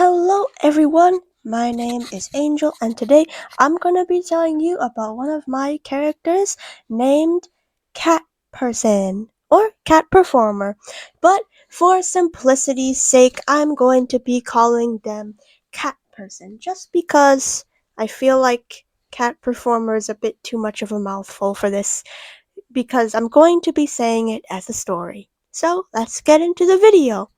Hello everyone, my name is Angel and today I'm gonna be telling you about one of my characters named Cat Person or Cat Performer. But for simplicity's sake, I'm going to be calling them Cat Person just because I feel like Cat Performer is a bit too much of a mouthful for this because I'm going to be saying it as a story. So let's get into the video.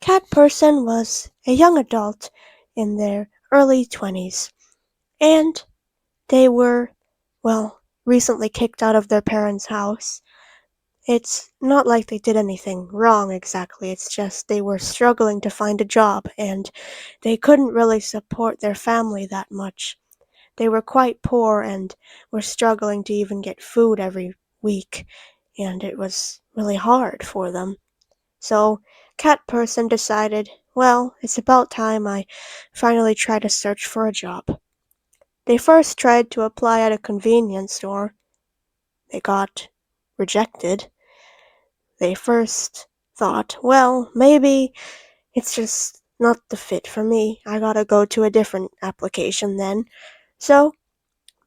Cat Person was a young adult in their early 20s, and they were, well, recently kicked out of their parents' house. It's not like they did anything wrong exactly, it's just they were struggling to find a job, and they couldn't really support their family that much. They were quite poor and were struggling to even get food every week, and it was really hard for them. So Cat Person decided, well, it's about time I finally try to search for a job. They first tried to apply at a convenience store. They got rejected. They first thought, well, maybe it's just not the fit for me. I gotta go to a different application then. So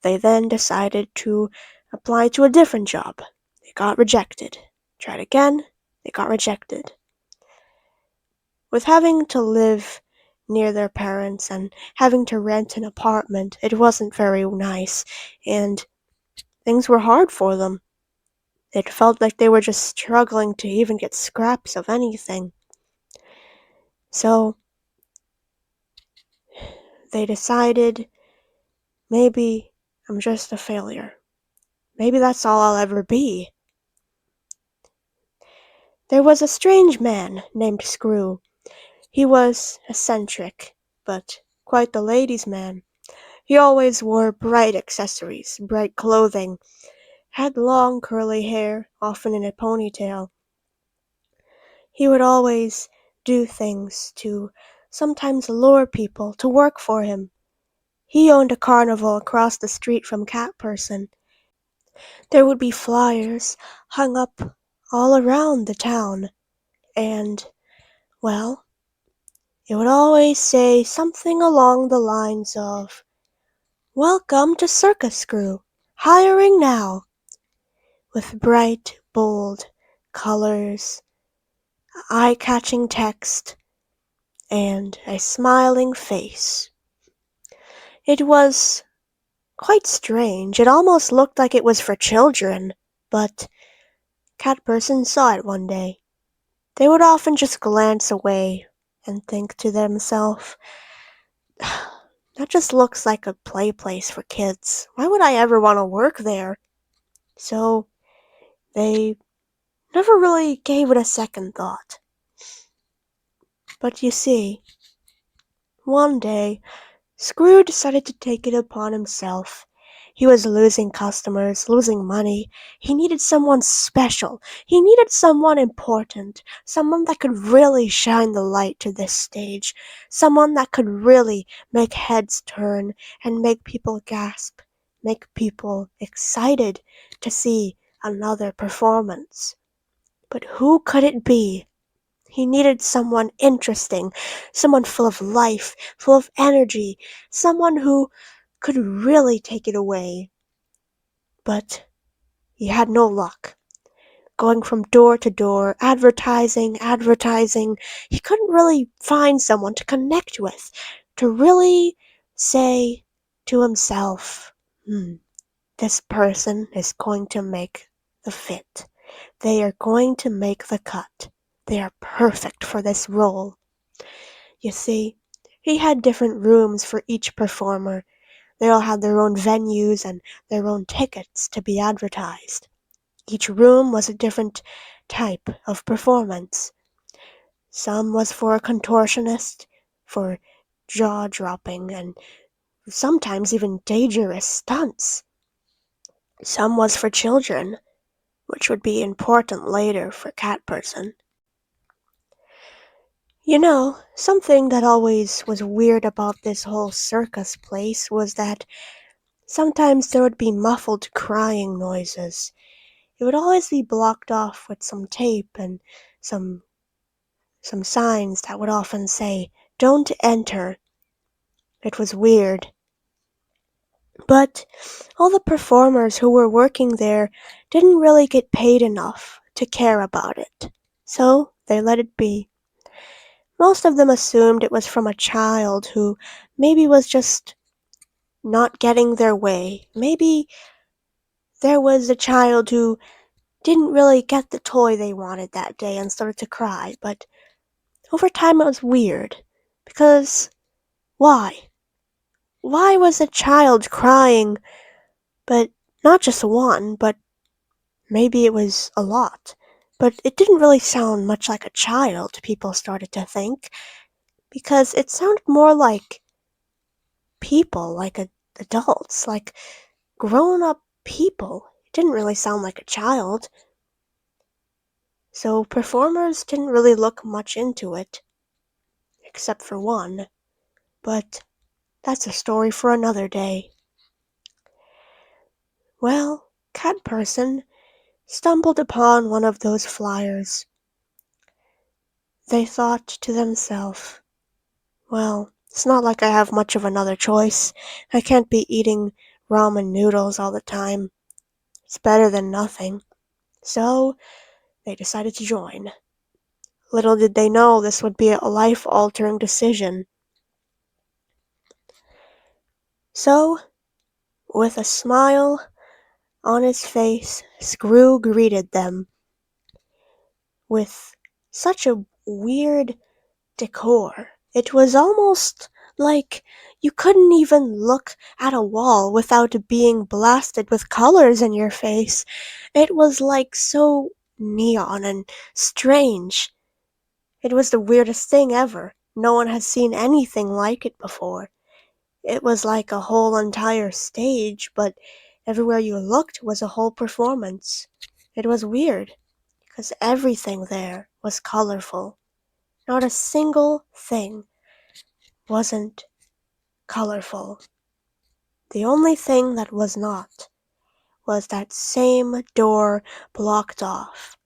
they then decided to apply to a different job. They got rejected. Tried again. They got rejected. With having to live near their parents and having to rent an apartment, it wasn't very nice, and things were hard for them. It felt like they were just struggling to even get scraps of anything. So they decided, maybe I'm just a failure. Maybe that's all I'll ever be. There was a strange man named Screw. He was eccentric, but quite the ladies' man. He always wore bright accessories, bright clothing, had long curly hair, often in a ponytail. He would always do things to sometimes lure people to work for him. He owned a carnival across the street from Cat Person. There would be flyers hung up all around the town, and, well, it would always say something along the lines of, "Welcome to Circus Screw, hiring now," with bright, bold colors, eye-catching text, and a smiling face. It was quite strange. It almost looked like it was for children, but Cat Person saw it one day. They would often just glance away and think to themselves, that just looks like a play place for kids. Why would I ever want to work there? So they never really gave it a second thought. But you see, one day, Screw decided to take it upon himself. He was losing customers, losing money. He needed someone special. He needed someone important. Someone that could really shine the light to this stage. Someone that could really make heads turn and make people gasp. Make people excited to see another performance. But who could it be? He needed someone interesting, someone full of life, full of energy, someone who could really take it away. But he had no luck. Going from door to door, advertising, he couldn't really find someone to connect with, to really say to himself, this person is going to make the fit. They are going to make the cut. They are perfect for this role. You see, he had different rooms for each performer. They all had their own venues and their own tickets to be advertised. Each room was a different type of performance. Some was for a contortionist, for jaw-dropping and sometimes even dangerous stunts. Some was for children, which would be important later for Cat Person. You know, something that always was weird about this whole circus place was that sometimes there would be muffled crying noises. It would always be blocked off with some tape and some some signs that would often say, "Don't enter." It was weird. But all the performers who were working there didn't really get paid enough to care about it, so they let it be. Most of them assumed it was from a child who maybe was just not getting their way. Maybe there was a child who didn't really get the toy they wanted that day and started to cry, but over time it was weird. Because why? Why was a child crying, but not just one, but maybe it was a lot? But it didn't really sound much like a child, people started to think, because it sounded more like people, like adults, like grown up people. It didn't really sound like a child. So performers didn't really look much into it, except for one. But that's a story for another day. Well, Cat Person stumbled upon one of those flyers. They thought to themselves, well, it's not like I have much of another choice. I can't be eating ramen noodles all the time. It's better than nothing. So they decided to join. Little did they know this would be a life-altering decision. So, with a smile on his face, Screw greeted them with such a weird decor. It was almost like you couldn't even look at a wall without being blasted with colors in your face. It was like so neon and strange. It was the weirdest thing ever. No one had seen anything like it before. It was like a whole entire stage, but everywhere you looked was a whole performance. It was weird, because everything there was colorful. Not a single thing wasn't colorful. The only thing that was not was that same door blocked off.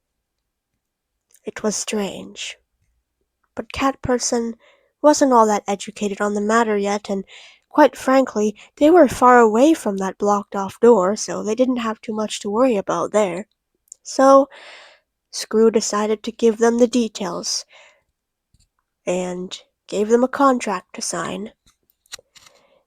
It was strange. But Cat Person wasn't all that educated on the matter yet, and quite frankly, they were far away from that blocked off door, so they didn't have too much to worry about there. So, Screw decided to give them the details, and gave them a contract to sign.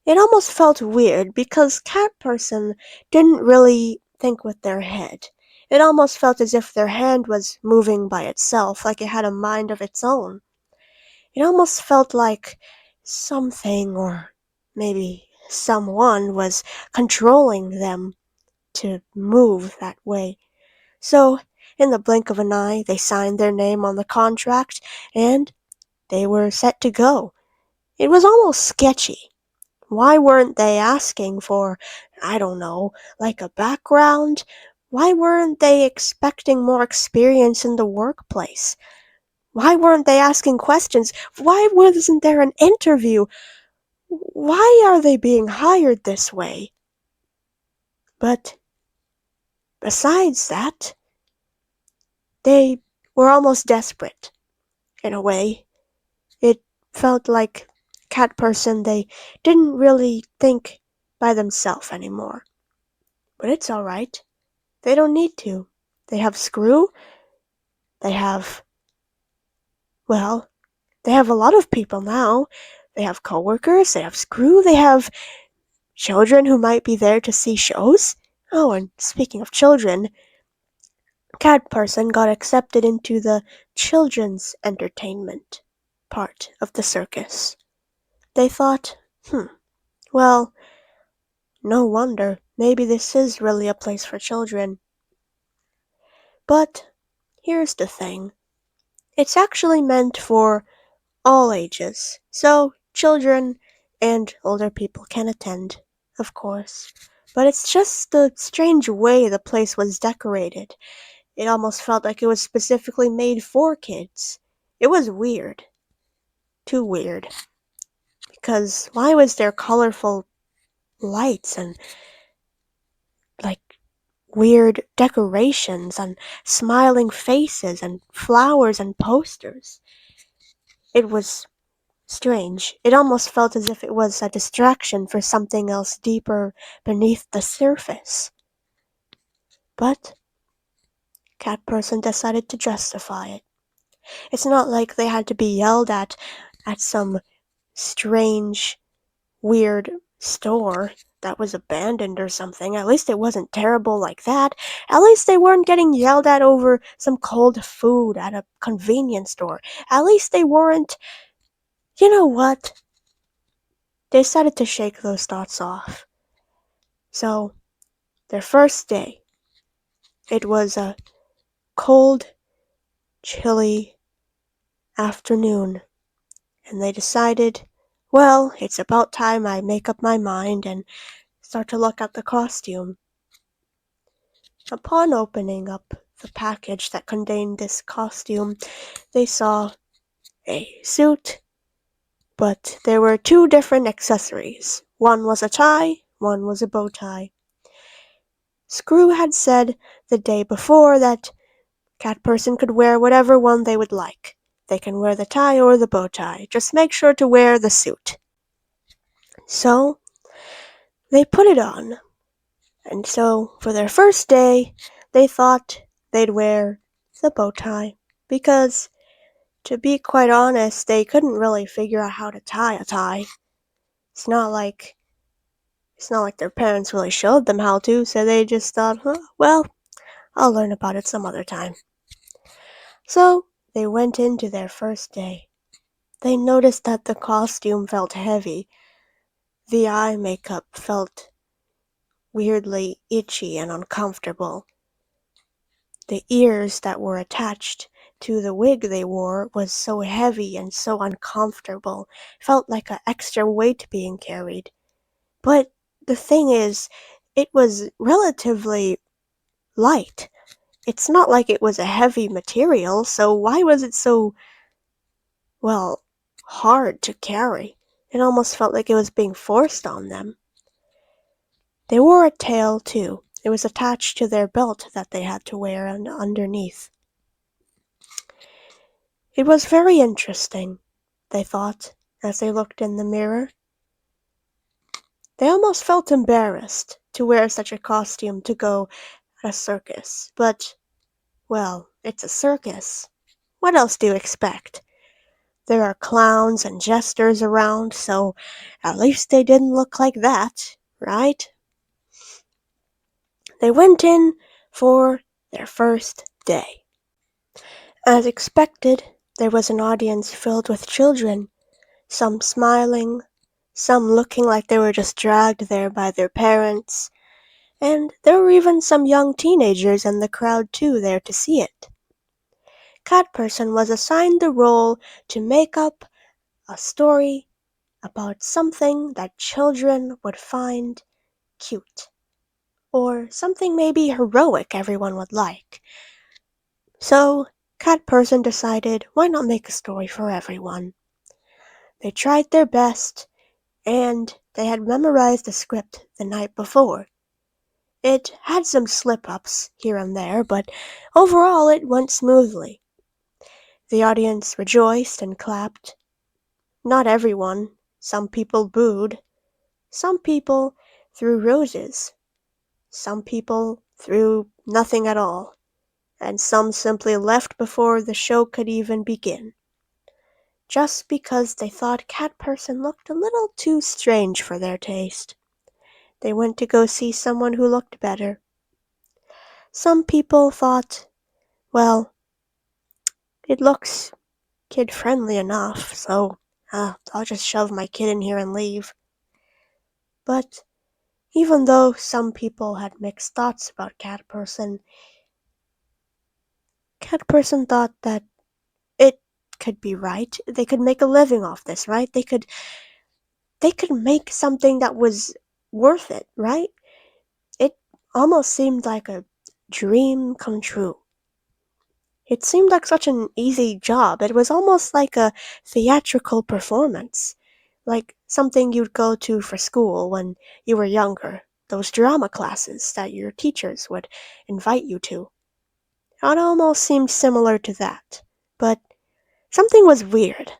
It almost felt weird because Cat Person didn't really think with their head. It almost felt as if their hand was moving by itself, like it had a mind of its own. It almost felt like something, or maybe someone, was controlling them to move that way. So, in the blink of an eye, they signed their name on the contract, and they were set to go. It was almost sketchy. Why weren't they asking for, I don't know, like a background? Why weren't they expecting more experience in the workplace? Why weren't they asking questions? Why wasn't there an interview? Why are they being hired this way? But besides that, they were almost desperate, in a way. It felt like Cat Person, they didn't really think by themselves anymore. But it's alright. They don't need to. They have Screw. They have, well, they have a lot of people now. They have coworkers. They have Screw. They have children who might be there to see shows. Oh, and speaking of children, Cat Person got accepted into the children's entertainment part of the circus. They thought, well, no wonder. Maybe this is really a place for children. But here's the thing. It's actually meant for all ages, so children and older people can attend, of course. But it's just the strange way the place was decorated. It almost felt like it was specifically made for kids. It was weird. Too weird. Because why was there colorful lights and, like, weird decorations and smiling faces and flowers and posters? It was strange. It almost felt as if it was a distraction for something else deeper beneath the surface. But Cat Person decided to justify it. It's not like they had to be yelled at some strange, weird store that was abandoned or something. At least it wasn't terrible like that. At least they weren't getting yelled at over some cold food at a convenience store. At least they weren't. You know what? They decided to shake those thoughts off. So, their first day, it was a cold, chilly afternoon, and they decided, well, it's about time I make up my mind and start to look at the costume. Upon opening up the package that contained this costume, they saw a suit, but there were two different accessories. One was a tie, one was a bow tie. Screw had said the day before that Cat Person could wear whatever one they would like. They can wear the tie or the bow tie. Just make sure to wear the suit. So, they put it on. And so, for their first day, they thought they'd wear the bow tie. Because, to be quite honest, they couldn't really figure out how to tie a tie. It's not like their parents really showed them how to, so they just thought, well, I'll learn about it some other time. So, they went into their first day. They noticed that the costume felt heavy. The eye makeup felt weirdly itchy and uncomfortable. The ears that were attached to the wig they wore was so heavy and so uncomfortable. Felt like an extra weight being carried. But the thing is, it was relatively light. It's not like it was a heavy material, so why was it so, well, hard to carry? It almost felt like it was being forced on them. They wore a tail, too. It was attached to their belt that they had to wear underneath. It was very interesting, they thought, as they looked in the mirror. They almost felt embarrassed to wear such a costume to go at a circus, but, well, it's a circus. What else do you expect? There are clowns and jesters around, so at least they didn't look like that, right? They went in for their first day. As expected, there was an audience filled with children, some smiling, some looking like they were just dragged there by their parents, and there were even some young teenagers in the crowd too there to see it. Cat Person was assigned the role to make up a story about something that children would find cute, or something maybe heroic everyone would like. So, Cat Person decided, why not make a story for everyone? They tried their best, and they had memorized the script the night before. It had some slip-ups here and there, but overall it went smoothly. The audience rejoiced and clapped. Not everyone. Some people booed. Some people threw roses. Some people threw nothing at all. And some simply left before the show could even begin. Just because they thought Cat Person looked a little too strange for their taste. They went to go see someone who looked better. Some people thought, well, it looks kid-friendly enough, so I'll just shove my kid in here and leave. But even though some people had mixed thoughts about Cat Person thought that it could be right. They could make a living off this, right? They could make something that was worth it, right? It almost seemed like a dream come true. It seemed like such an easy job. It was almost like a theatrical performance, like something you'd go to for school when you were younger, those drama classes that your teachers would invite you to. It almost seemed similar to that, but something was weird.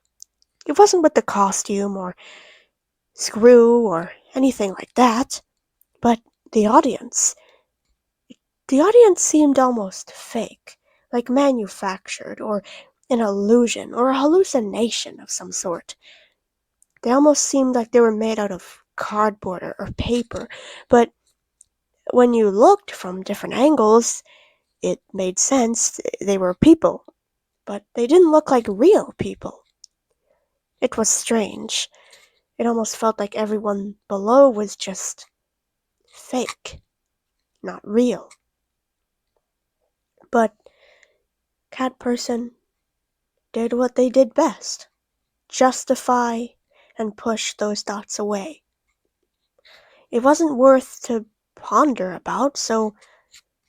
It wasn't with the costume or Screw or anything like that, but the audience. The audience seemed almost fake, like manufactured, or an illusion, or a hallucination of some sort. They almost seemed like they were made out of cardboard or paper, but when you looked from different angles, it made sense. They were people, but they didn't look like real people. It was strange. It almost felt like everyone below was just fake, not real. But Cat Person did what they did best: justify and push those thoughts away. It wasn't worth to ponder about, so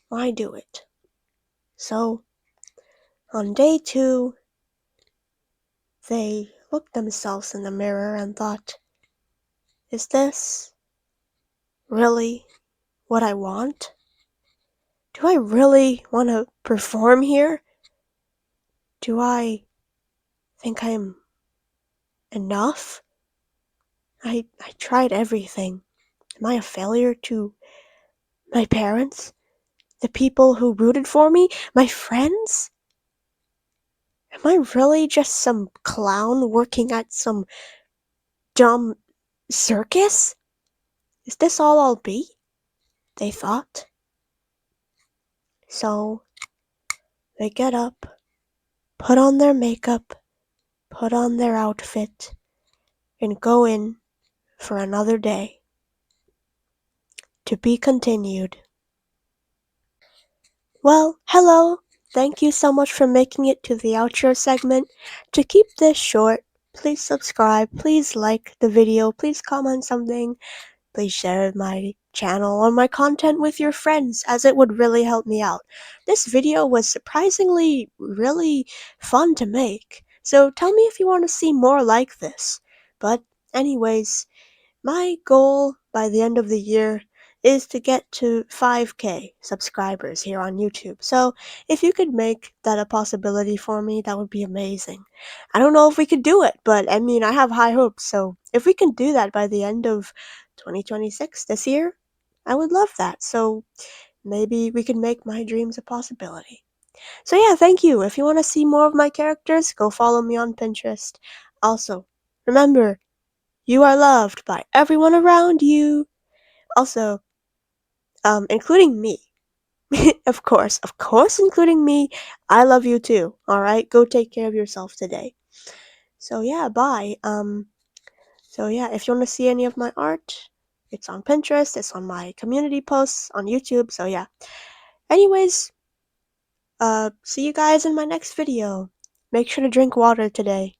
why do it? So, on day 2, they looked themselves in the mirror and thought, is this really what I want? Do I really want to perform here? Do I think I'm enough? I tried everything. Am I a failure to my parents? The people who rooted for me? My friends? Am I really just some clown working at some dumb circus? Is this all I'll be? They thought. So they get up, put on their makeup, put on their outfit, and go in for another day. To be continued. Well, hello. Thank you so much for making it to the outro segment. To keep this short, please subscribe, please like the video, please comment something, please share my channel or my content with your friends, as it would really help me out. This video was surprisingly really fun to make, so tell me if you want to see more like this. But anyways, my goal by the end of the year is to get to 5K subscribers here on YouTube. So if you could make that a possibility for me, that would be amazing. I don't know if we could do it, but I mean, I have high hopes. So if we can do that by the end of 2026, this year, I would love that. So maybe we could make my dreams a possibility. So yeah, thank you. If you want to see more of my characters, go follow me on Pinterest. Also, remember, you are loved by everyone around you. Also, including me. Of course, including me. I love you too. Alright? Go take care of yourself today. So yeah, bye. So yeah, if you want to see any of my art, it's on Pinterest, it's on my community posts on YouTube, so yeah. Anyways, see you guys in my next video. Make sure to drink water today.